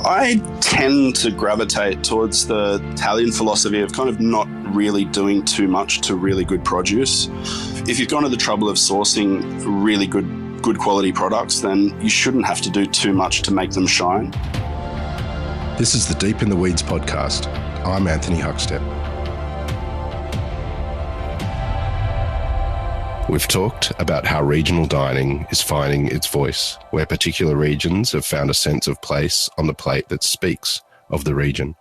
I tend to gravitate towards the Italian philosophy of kind of not really doing too much to really good produce. If you've gone to the trouble of sourcing really good quality products, then you shouldn't have to do too much to make them shine. This is the Deep in the Weeds podcast. I'm Anthony Huckstep. We've talked about how regional dining is finding its voice, where particular regions have found a sense of place on the plate that speaks of the region.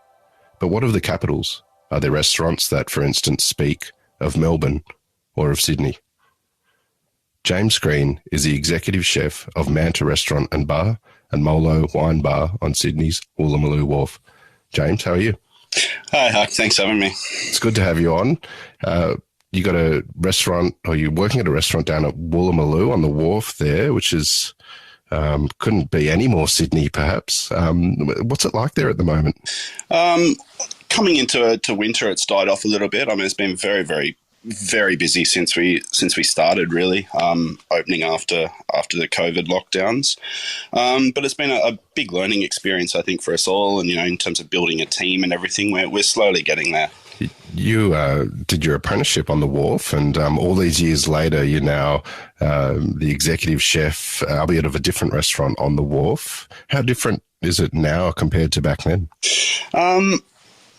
But what of the capitals? Are there restaurants that, for instance, speak of Melbourne or of Sydney? James Green is the executive chef of Manta Restaurant and Bar and Molo Wine Bar on Sydney's Woolloomooloo Wharf. James, how are you? Hi, Huck. Thanks for having me. It's good to have you on. You got a restaurant, or you're working at a restaurant down at Woolloomooloo on the wharf there, which is couldn't be any more Sydney, perhaps. What's it like there at the moment? Coming into winter, it's died off a little bit. I mean, it's been very, very, very busy since we started, really, opening after the COVID lockdowns. But it's been a big learning experience, I think, for us all. And, in terms of building a team and everything, we're slowly getting there. You did your apprenticeship on the wharf, and all these years later, you're now the executive chef, albeit of a different restaurant on the wharf. How different is it now compared to back then?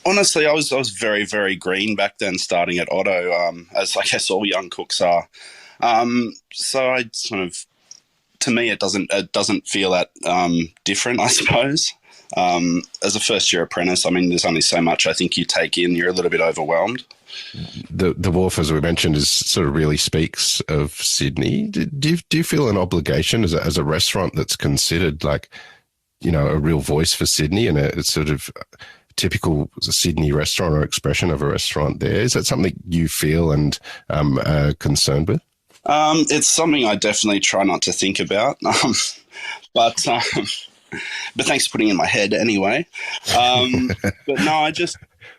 Honestly, I was very, very green back then, starting at Otto, as I guess all young cooks are. So I to me, it doesn't feel that different, I suppose. As a first-year apprentice, I mean, there's only so much I think you take in. You're a little bit overwhelmed. The wharf, as we mentioned, is sort of really speaks of Sydney. Do you feel an obligation as a restaurant that's considered like, a real voice for Sydney and a sort of typical Sydney restaurant or expression of a restaurant there? Is that something you feel and are concerned with? It's something I definitely try not to think about, but thanks for putting it in my head anyway. But no, I just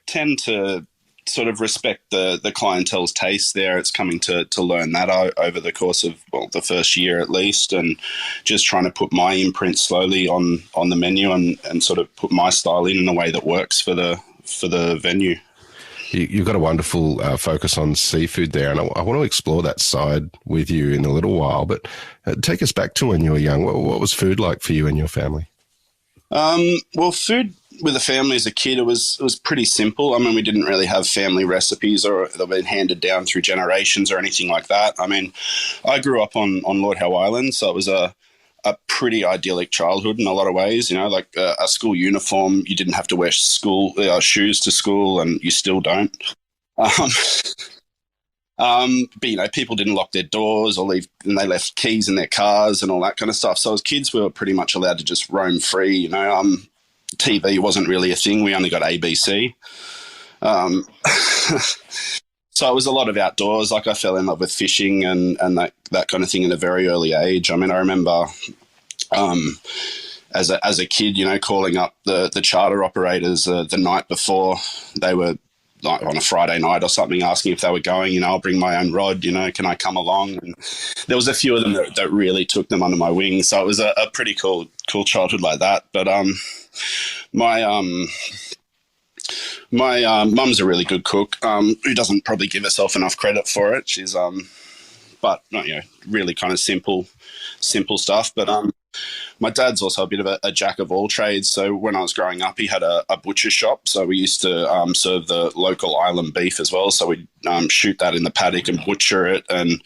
tend to sort of respect the clientele's taste there. It's coming to learn that over the course of, the first year at least, and just trying to put my imprint slowly on the menu and sort of put my style in a way that works for the venue. You've got a wonderful focus on seafood there, and I want to explore that side with you in a little while, but take us back to when you were young. What was food like for you and your family? Well, food with the family as a kid, it was pretty simple. I mean, we didn't really have family recipes or they've been handed down through generations or anything like that. I mean, I grew up on Lord Howe Island, so it was a pretty idyllic childhood in a lot of ways. Like a school uniform, you didn't have to wear shoes to school, and you still don't. But people didn't lock their doors or leave, and they left keys in their cars and all that kind of stuff. So as kids, we were pretty much allowed to just roam free. TV wasn't really a thing. We only got ABC. So it was a lot of outdoors. Like I fell in love with fishing and that kind of thing at a very early age. I mean, I remember as a kid, calling up the charter operators the night before they were, like on a Friday night or something, asking if they were going, I'll bring my own rod, can I come along? And there was a few of them that really took them under my wing. So it was a pretty cool childhood like that. But my mum's a really good cook who doesn't probably give herself enough credit for it. She's, but really kind of simple stuff. But my dad's also a bit of a jack of all trades. So when I was growing up, he had a butcher shop. So we used to serve the local island beef as well. So we'd shoot that in the paddock and butcher it and,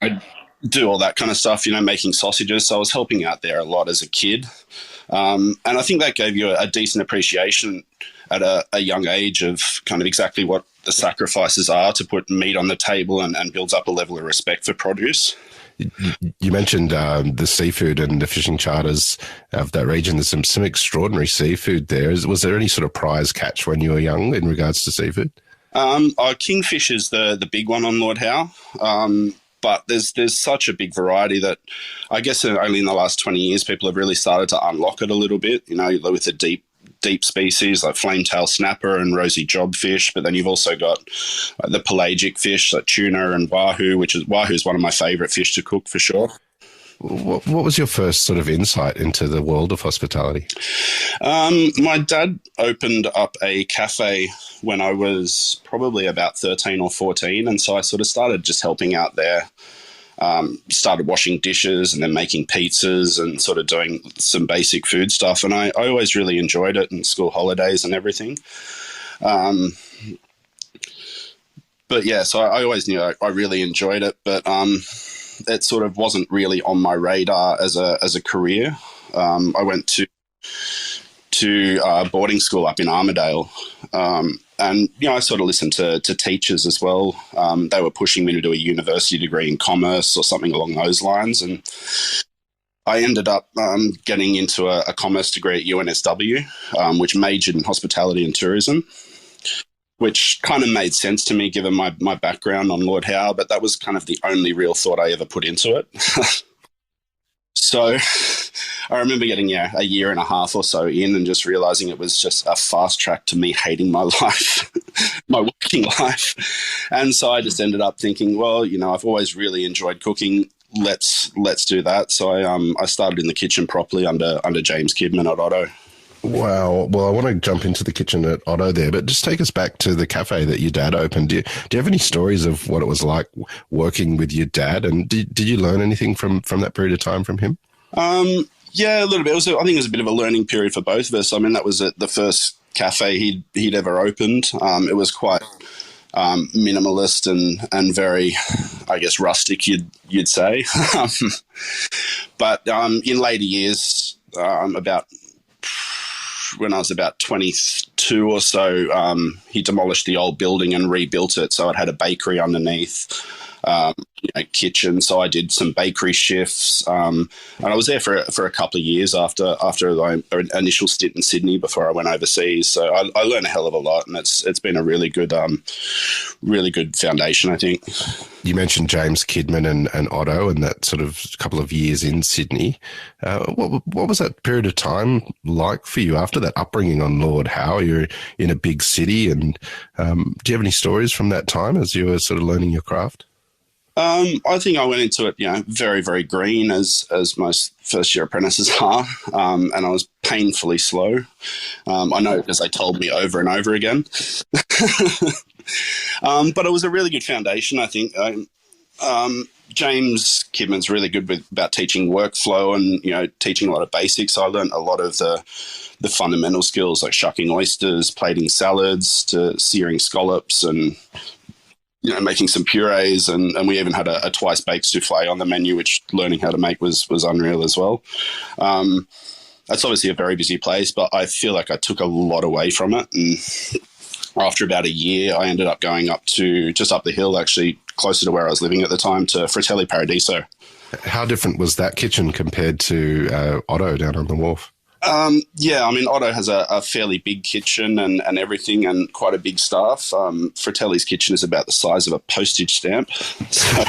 I'd do all that kind of stuff, making sausages. So I was helping out there a lot as a kid. And I think that gave you a decent appreciation at a young age of kind of exactly what the sacrifices are to put meat on the table and builds up a level of respect for produce. You mentioned the seafood and the fishing charters of that region. There's some extraordinary seafood there. Was there any sort of prize catch when you were young in regards to seafood? Kingfish is the big one on Lord Howe. But there's such a big variety that I guess only in the last 20 years people have really started to unlock it a little bit, with the deep species like flametail snapper and rosy jobfish. But then you've also got the pelagic fish like tuna and wahoo, wahoo is one of my favourite fish to cook for sure. What was your first sort of insight into the world of hospitality? My dad opened up a cafe when I was probably about 13 or 14. And so I sort of started just helping out there. Started washing dishes and then making pizzas and sort of doing some basic food stuff. And I always really enjoyed it in school holidays and everything. But yeah, so I always knew I really enjoyed it, but it sort of wasn't really on my radar as a career. I went to boarding school up in Armidale, and I sort of listened to teachers as well. They were pushing me to do a university degree in commerce or something along those lines, and I ended up getting into a commerce degree at UNSW, which majored in hospitality and tourism, which kind of made sense to me given my background on Lord Howe, but that was kind of the only real thought I ever put into it. So I remember getting a year and a half or so in and just realising it was just a fast track to me hating my life, my working life. And so I just ended up thinking, well, I've always really enjoyed cooking. Let's do that. So I started in the kitchen properly under James Kidman at Otto. Wow. Well, I want to jump into the kitchen at Otto there, but just take us back to the cafe that your dad opened. Do you have any stories of what it was like working with your dad? And did you learn anything from that period of time from him? Yeah, a little bit. I think it was a bit of a learning period for both of us. I mean, that was the first cafe he'd ever opened. It was quite minimalist and very, I guess, rustic, you'd say. But in later years, when I was about 22 or so, he demolished the old building and rebuilt it. So it had a bakery underneath, kitchen. So I did some bakery shifts. And I was there for a couple of years after my initial stint in Sydney before I went overseas. So I learned a hell of a lot, and it's been a really good foundation, I think. You mentioned James Kidman and Otto and that sort of couple of years in Sydney. What was that period of time like for you after that upbringing on Lord Howe? You're in a big city, and do you have any stories from that time as you were sort of learning your craft? I think I went into it, very, very green as most first-year apprentices are, and I was painfully slow. I know because they told me over and over again. But it was a really good foundation, I think. James Kidman's really good about teaching workflow and, teaching a lot of basics. I learned a lot of the fundamental skills like shucking oysters, plating salads, to searing scallops and making some purees, and we even had a twice baked souffle on the menu, which learning how to make was unreal as well. That's obviously a very busy place, but I feel like I took a lot away from it. And after about a year, I ended up going up to just up the hill, actually closer to where I was living at the time, to Fratelli Paradiso. How different was that kitchen compared to Otto down on the wharf? Otto has a fairly big kitchen and everything, and quite a big staff. Fratelli's kitchen is about the size of a postage stamp. So,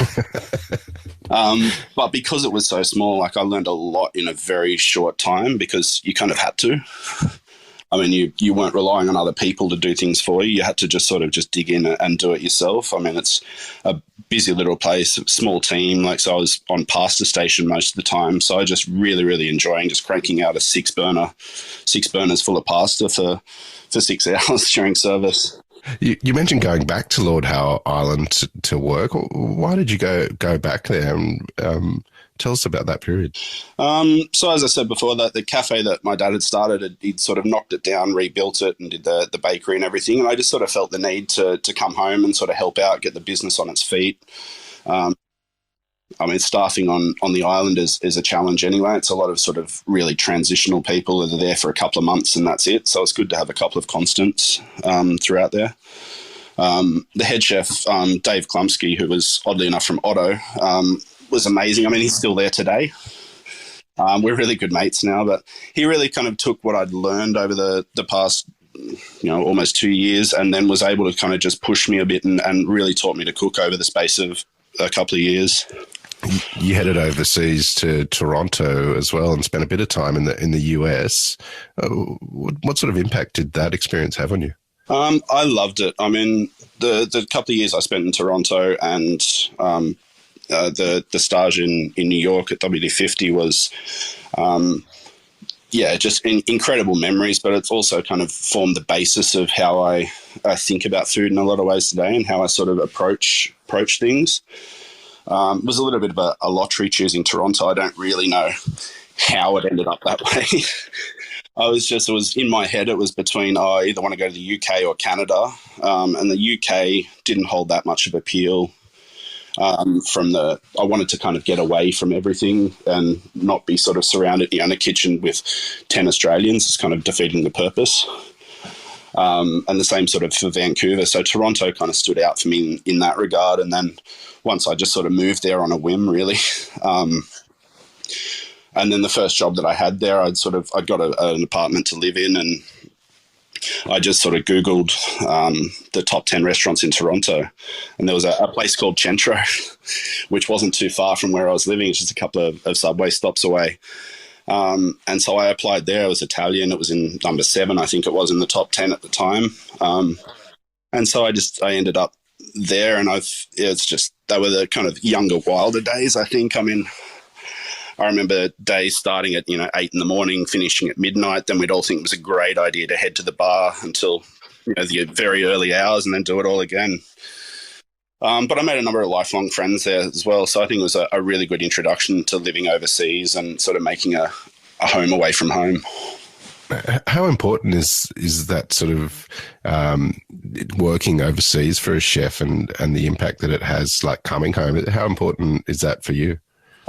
but because it was so small, I learned a lot in a very short time because you kind of had to. I mean, you weren't relying on other people to do things for you. You had to just sort of dig in and do it yourself. I mean, it's a busy little place, small team. So I was on pasta station most of the time. So I just really, really enjoying just cranking out a six burners full of pasta for 6 hours during service. You mentioned going back to Lord Howe Island to work. Why did you go back there? And tell us about that period. So as I said before, the cafe that my dad had started, he'd sort of knocked it down, rebuilt it, and did the bakery and everything. And I just sort of felt the need to come home and sort of help out, get the business on its feet. Staffing on the island is a challenge anyway. It's a lot of sort of really transitional people that are there for a couple of months and that's it. So it's good to have a couple of constants throughout there. The head chef, Dave Klumsky, who was oddly enough from Otto, was amazing. I mean, he's still there today. We're really good mates now, but he really kind of took what I'd learned over the past, almost 2 years, and then was able to kind of just push me a bit and really taught me to cook over the space of a couple of years. You headed overseas to Toronto as well and spent a bit of time in the US. What sort of impact did that experience have on you? I loved it. I mean, the couple of years I spent in Toronto and the stage in New York at WD-50 was, just incredible memories, but it's also kind of formed the basis of how I think about food in a lot of ways today and how I sort of approach things. It was a little bit of a lottery choosing Toronto. I don't really know how it ended up that way. It was in my head, it was between, I either want to go to the UK or Canada. And the UK didn't hold that much of appeal. I wanted to kind of get away from everything and not be sort of surrounded in a kitchen with 10 Australians. It's kind of defeating the purpose. And the same sort of for Vancouver. So Toronto kind of stood out for me in that regard. And then once I just sort of moved there on a whim, really. And then the first job that I had there, I'd got an apartment to live in, and I just sort of Googled the top 10 restaurants in Toronto, and there was a place called Centro, which wasn't too far from where I was living. It's just a couple of subway stops away. And so I applied there. I was Italian. It was in number 7, I think it was, in the top 10 at the time. And so I ended up there, and they were the kind of younger, wilder days, I think. I mean, I remember days starting at 8 in the morning, finishing at midnight. Then we'd all think it was a great idea to head to the bar until the very early hours, and then do it all again. But I made a number of lifelong friends there as well. So I think it was a really good introduction to living overseas and sort of making a home away from home. How important is that sort of working overseas for a chef and the impact that it has, like coming home? How important is that for you?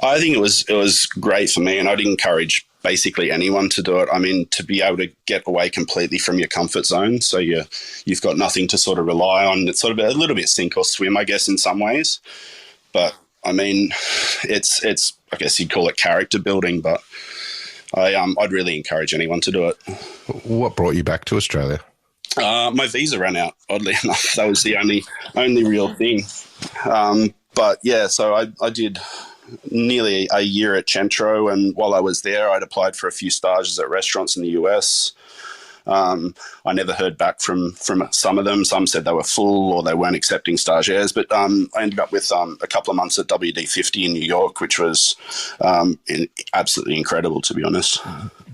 I think it was great for me, and I'd encourage basically anyone to do it. I mean, to be able to get away completely from your comfort zone, so you've got nothing to sort of rely on. It's sort of a little bit sink or swim, I guess, in some ways. But I mean, it's I guess you'd call it character building. But I'd really encourage anyone to do it. What brought you back to Australia? My visa ran out. Oddly enough, that was the only real thing. But yeah, so I did nearly a year at Centro, and while I was there, I'd applied for a few stages at restaurants in the US. I never heard back from some of them. Some said they were full or they weren't accepting stagiaires, but I ended up with a couple of months at WD-50 in New York, which was absolutely incredible, to be honest.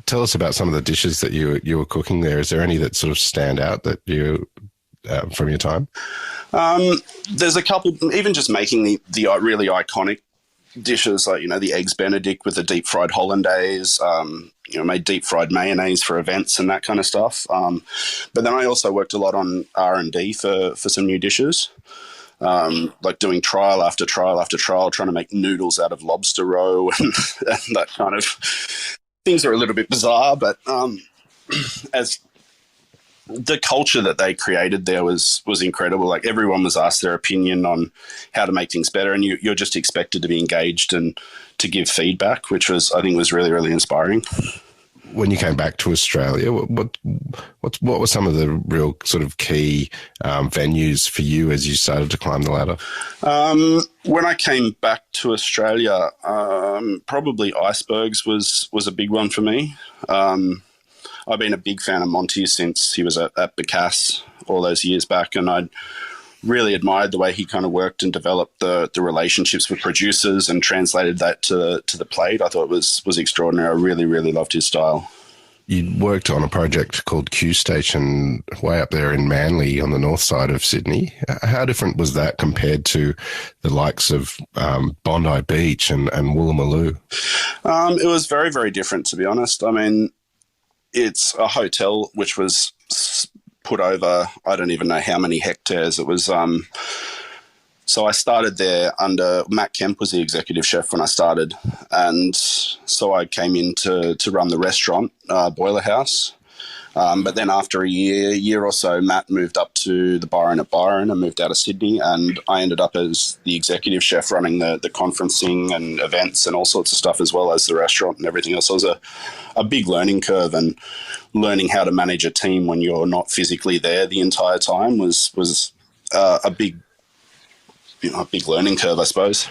Tell us about some of the dishes that you were cooking there. Is there any that sort of stand out that you from your time? There's a couple, even just making the really iconic dishes, like the eggs Benedict with the deep fried hollandaise, made deep fried mayonnaise for events and that kind of stuff. But then I also worked a lot on R&D for some new dishes, like doing trial after trial after trial, trying to make noodles out of lobster roe and that kind of things are a little bit bizarre. But as the culture that they created there was incredible. Like, everyone was asked their opinion on how to make things better, and you're just expected to be engaged and to give feedback, which I think was really, really inspiring. When you came back to Australia, what were some of the real sort of key venues for you as you started to climb the ladder? When I came back to Australia, probably icebergs was a big one for me. I've been a big fan of Monty's since he was at Baccass all those years back, and I'd really admired the way he kind of worked and developed the relationships with producers and translated that to the plate. I thought it was extraordinary. I really, really loved his style. You worked on a project called Q Station way up there in Manly on the north side of Sydney. How different was that compared to the likes of Bondi Beach and Woolloomooloo? It was very, very different, to be honest. I mean, it's a hotel which was put over, I don't even know how many hectares. It was, so I started there under, Matt Kemp was the executive chef when I started. And so I came in to run the restaurant, Boiler House. But then after a year or so, Matt moved up to the Byron at Byron and moved out of Sydney, and I ended up as the executive chef running the conferencing and events and all sorts of stuff, as well as the restaurant and everything else. So it was a big learning curve, and learning how to manage a team when you're not physically there the entire time was a big learning curve, I suppose.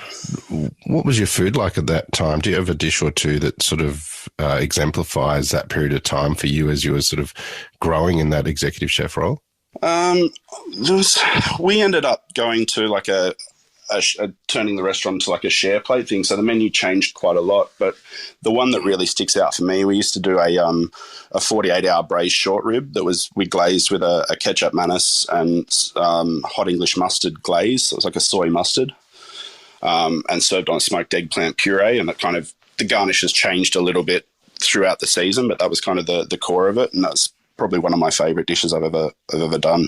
What was your food like at that time? Do you have a dish or two that sort of exemplifies that period of time for you as you were sort of growing in that executive chef role? We ended up going to like a turning the restaurant into like a share plate thing. So the menu changed quite a lot. But the one that really sticks out for me, we used to do a 48-hour braised short rib that we glazed with a ketchup mayonnaise and hot English mustard glaze. So it was like a soy mustard, and served on a smoked eggplant puree. And the garnish has changed a little bit throughout the season, but that was kind of the core of it. And that's probably one of my favourite dishes I've ever done.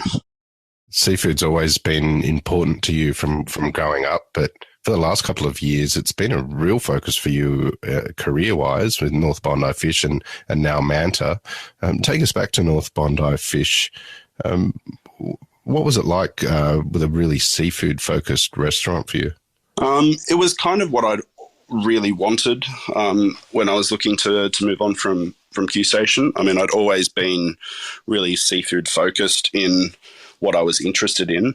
Seafood's always been important to you from growing up, but for the last couple of years, it's been a real focus for you career-wise with North Bondi Fish and now Manta. Take us back to North Bondi Fish. What was it like with a really seafood-focused restaurant for you? It was kind of what I'd really wanted when I was looking to move on from Q Station. I mean, I'd always been really seafood-focused in what I was interested in.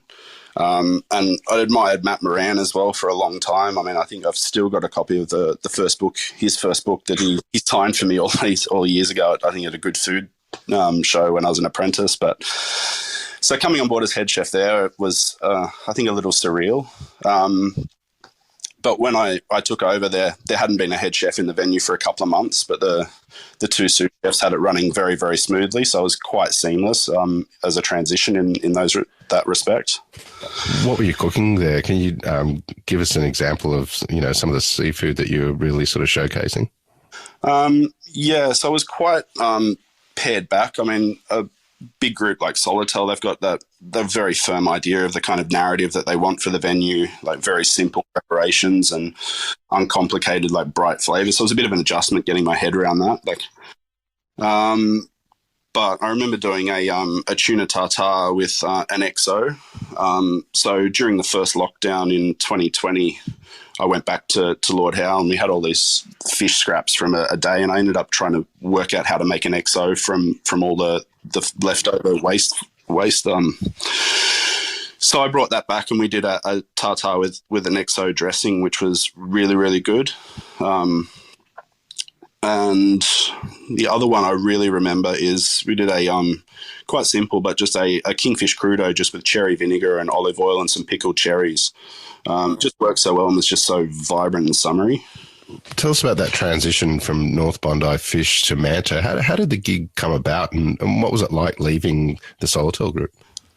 And I admired Matt Moran as well for a long time. I mean, I think I've still got a copy of the first book, his first book that he signed for me all years ago. I think at a good food show when I was an apprentice. But so coming on board as head chef there was, I think, a little surreal. But when I took over there hadn't been a head chef in the venue for a couple of months, but the two sous chefs had it running very, very smoothly. So it was quite seamless as a transition in that respect. What were you cooking there? Can you give us an example of some of the seafood that you were really sort of showcasing? So I was quite pared back. I mean, a big group like Solotel, they've got the very firm idea of the kind of narrative that they want for the venue, like very simple preparations and uncomplicated, like bright flavors. So it was a bit of an adjustment getting my head around that. But I remember doing a tuna tartare with an XO. So during the first lockdown in 2020, I went back to Lord Howe and we had all these fish scraps from a day, and I ended up trying to work out how to make an XO from all the leftover waste. So I brought that back and we did a tartare with an XO dressing, which was really, really good. And the other one I really remember is we did a quite simple, but just a kingfish crudo just with cherry vinegar and olive oil and some pickled cherries. Just worked so well and was just so vibrant and summery. Tell us about that transition from North Bondi Fish to Manta. How did the gig come about, and what was it like leaving the Solotel group?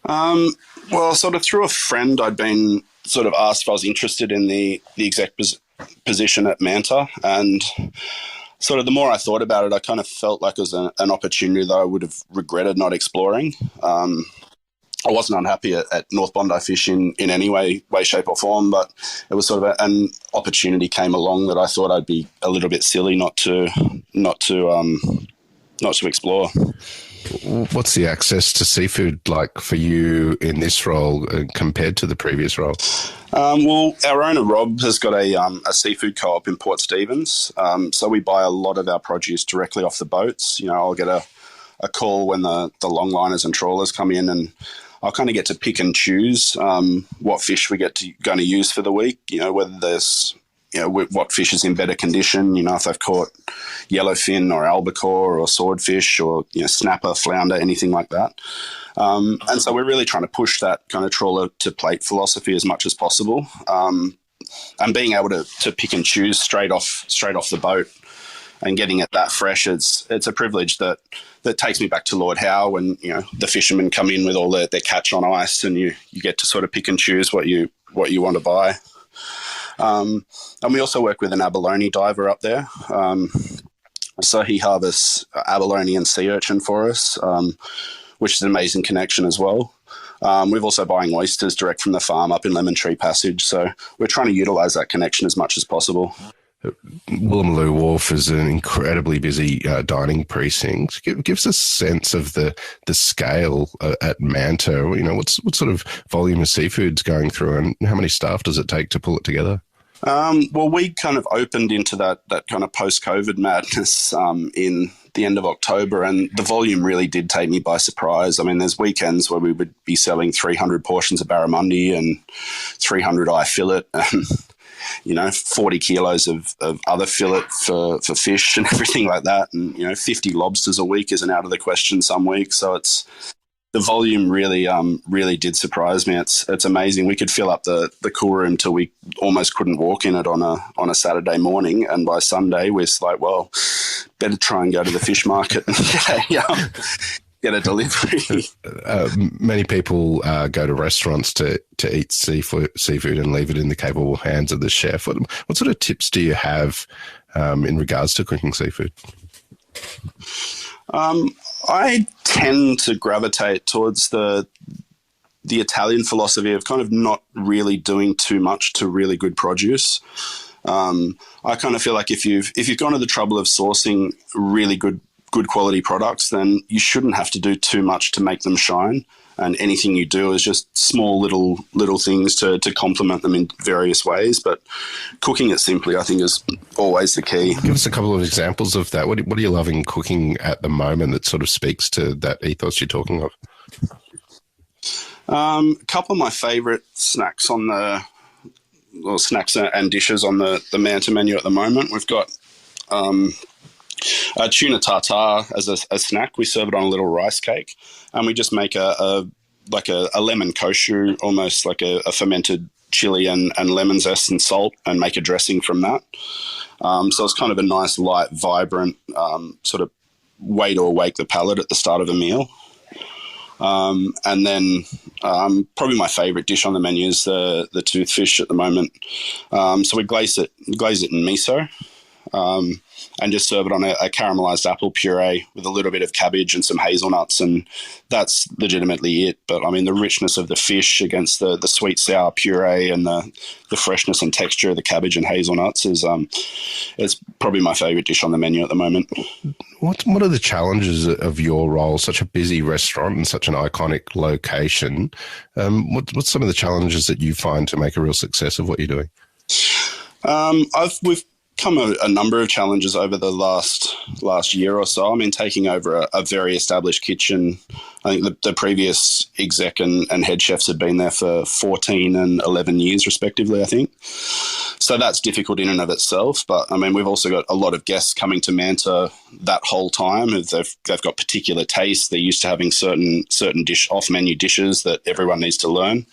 Well, sort of through a friend, I'd been sort of asked if I was interested in the exec position at Manta, and sort of the more I thought about it, I kind of felt like it was an opportunity that I would have regretted not exploring. I wasn't unhappy at North Bondi Fish in any way, shape or form, but it was sort of an opportunity came along that I thought I'd be a little bit silly not to explore. What's the access to seafood like for you in this role compared to the previous role? Well, our owner Rob has got a seafood co-op in Port Stephens, so we buy a lot of our produce directly off the boats. I'll get a call when the longliners and trawlers come in, and I'll kind of get to pick and choose what fish we going to use for the week. Whether there's what fish is in better condition. If they've caught yellowfin or albacore or swordfish or snapper, flounder, anything like that. And so we're really trying to push that kind of trawler to plate philosophy as much as possible, and being able to pick and choose straight off the boat and getting it that fresh. It's a privilege that takes me back to Lord Howe when the fishermen come in with all their catch on ice, and you get to sort of pick and choose what you want to buy. And we also work with an abalone diver up there. So he harvests abalone and sea urchin for us, which is an amazing connection as well. We're also buying oysters direct from the farm up in Lemon Tree Passage. So we're trying to utilise that connection as much as possible. Woolloomooloo Wharf is an incredibly busy dining precinct. Give us a sense of the scale at Manta. What sort of volume of seafood's going through, and how many staff does it take to pull it together? Well, we kind of opened into that kind of post-COVID madness in the end of October, and the volume really did take me by surprise. I mean, there's weekends where we would be selling 300 portions of barramundi and 300 eye fillet and 40 kilos of other fillet for fish and everything like that. And, 50 lobsters a week isn't out of the question some weeks. So the volume really did surprise me. It's amazing. We could fill up the cool room till we almost couldn't walk in it on a Saturday morning, and by Sunday we're like, well, better try and go to the fish market and get a delivery. Many people go to restaurants to eat seafood and leave it in the capable hands of the chef. What sort of tips do you have in regards to cooking seafood? I tend to gravitate towards the Italian philosophy of kind of not really doing too much to really good produce. I kind of feel like if you've gone to the trouble of sourcing really good quality products, then you shouldn't have to do too much to make them shine. And anything you do is just small little things to complement them in various ways. But cooking it simply, I think, is always the key. Give us a couple of examples of that. What are you loving cooking at the moment that sort of speaks to that ethos you're talking of? A couple of my favourite snacks snacks and dishes on the Manta menu at the moment. We've got a tuna tartare as a snack. We serve it on a little rice cake, and we just make a lemon kosher, almost like a fermented chili and lemon zest and salt, and make a dressing from that. So it's kind of a nice, light, vibrant sort of way to awake the palate at the start of a meal. And then probably my favourite dish on the menu is the toothfish at the moment. So we glaze it in miso. And just serve it on a caramelized apple puree with a little bit of cabbage and some hazelnuts, and that's legitimately it. But I mean, the richness of the fish against the sweet sour puree and the freshness and texture of the cabbage and hazelnuts is it's probably my favourite dish on the menu at the moment. What are the challenges of your role? Such a busy restaurant and such an iconic location. What's some of the challenges that you find to make a real success of what you're doing? We've come a number of challenges over the last year or so. I mean, taking over a very established kitchen. I think the previous exec and head chefs had been there for 14 and 11 years respectively, I think. So that's difficult in and of itself. But I mean, we've also got a lot of guests coming to Manta that whole time. They've got particular tastes. They're used to having certain off-menu dishes that everyone needs to learn.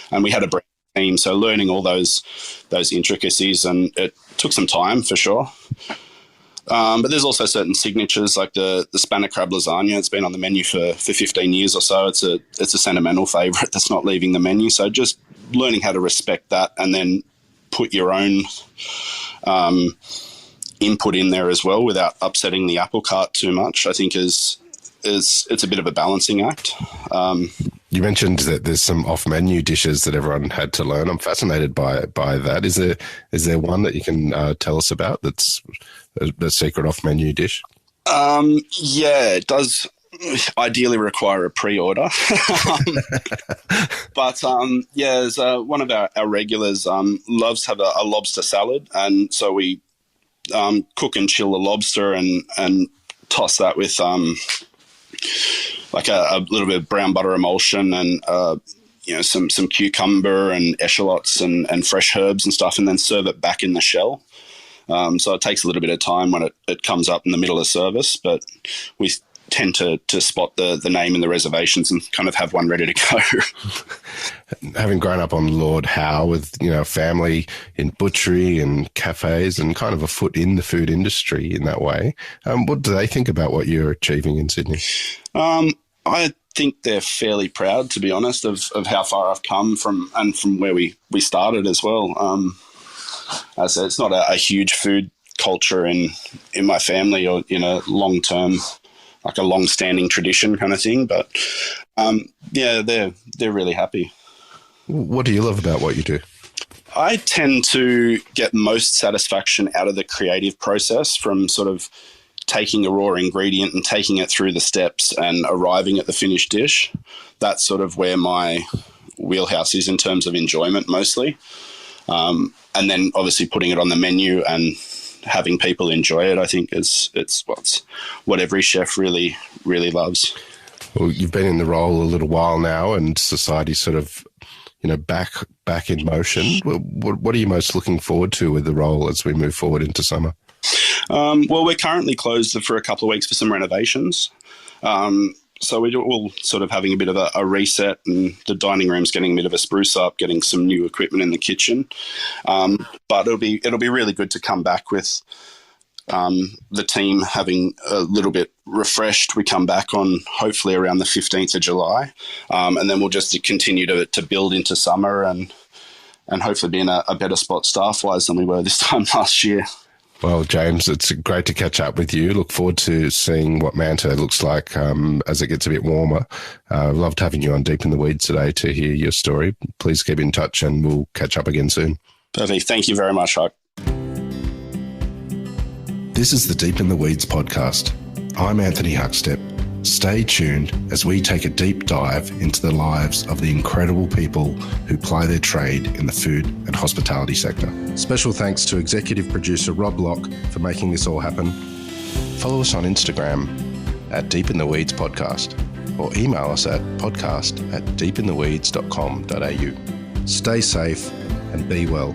And we had a brand team, so learning all those intricacies, and it took some time for sure. But there's also certain signatures like the Spanish crab lasagna. It's been on the menu for 15 years or so. It's a sentimental favourite that's not leaving the menu. So just learning how to respect that and then put your own input in there as well without upsetting the apple cart too much, I think it's a bit of a balancing act. You mentioned that there's some off-menu dishes that everyone had to learn. I'm fascinated by that. Is there one that you can tell us about that's a secret off-menu dish? Yeah, it does ideally require a pre-order. But there's one of our regulars loves to have a lobster salad, and so we cook and chill the lobster and toss that with like a little bit of brown butter emulsion and some cucumber and echallots and fresh herbs and stuff, and then serve it back in the shell. So it takes a little bit of time when it comes up in the middle of service, but we tend to spot the name in the reservations and kind of have one ready to go. Having grown up on Lord Howe with, a family in butchery and cafes and kind of a foot in the food industry in that way, what do they think about what you're achieving in Sydney? I think they're fairly proud, to be honest, of how far I've come from where we started as well. As I said, it's not a huge food culture in my family or, long-term, like a long-standing tradition kind of thing. But, they're really happy. What do you love about what you do? I tend to get most satisfaction out of the creative process from sort of taking a raw ingredient and taking it through the steps and arriving at the finished dish. That's sort of where my wheelhouse is in terms of enjoyment mostly. And then obviously putting it on the menu and having people enjoy it, I think it's what every chef really, really loves. Well, you've been in the role a little while now and society's sort of, back in motion. What are you most looking forward to with the role as we move forward into summer? Well, we're currently closed for a couple of weeks for some renovations. So we're all sort of having a bit of a reset, and the dining room's getting a bit of a spruce up, getting some new equipment in the kitchen. But it'll be really good to come back with the team having a little bit refreshed. We come back on hopefully around the 15th of July, and then we'll just continue to build into summer and hopefully be in a better spot staff-wise than we were this time last year. Well, James, it's great to catch up with you. Look forward to seeing what Manta looks like as it gets a bit warmer. Loved having you on Deep in the Weeds today to hear your story. Please keep in touch and we'll catch up again soon. Perfect. Thank you very much, Huck. This is the Deep in the Weeds podcast. I'm Anthony Huckstep. Stay tuned as we take a deep dive into the lives of the incredible people who ply their trade in the food and hospitality sector. Special thanks to executive producer Rob Locke for making this all happen. Follow us on Instagram at Deep in the Weeds Podcast or email us at podcast@deepintheweeds.com.au. Stay safe and be well.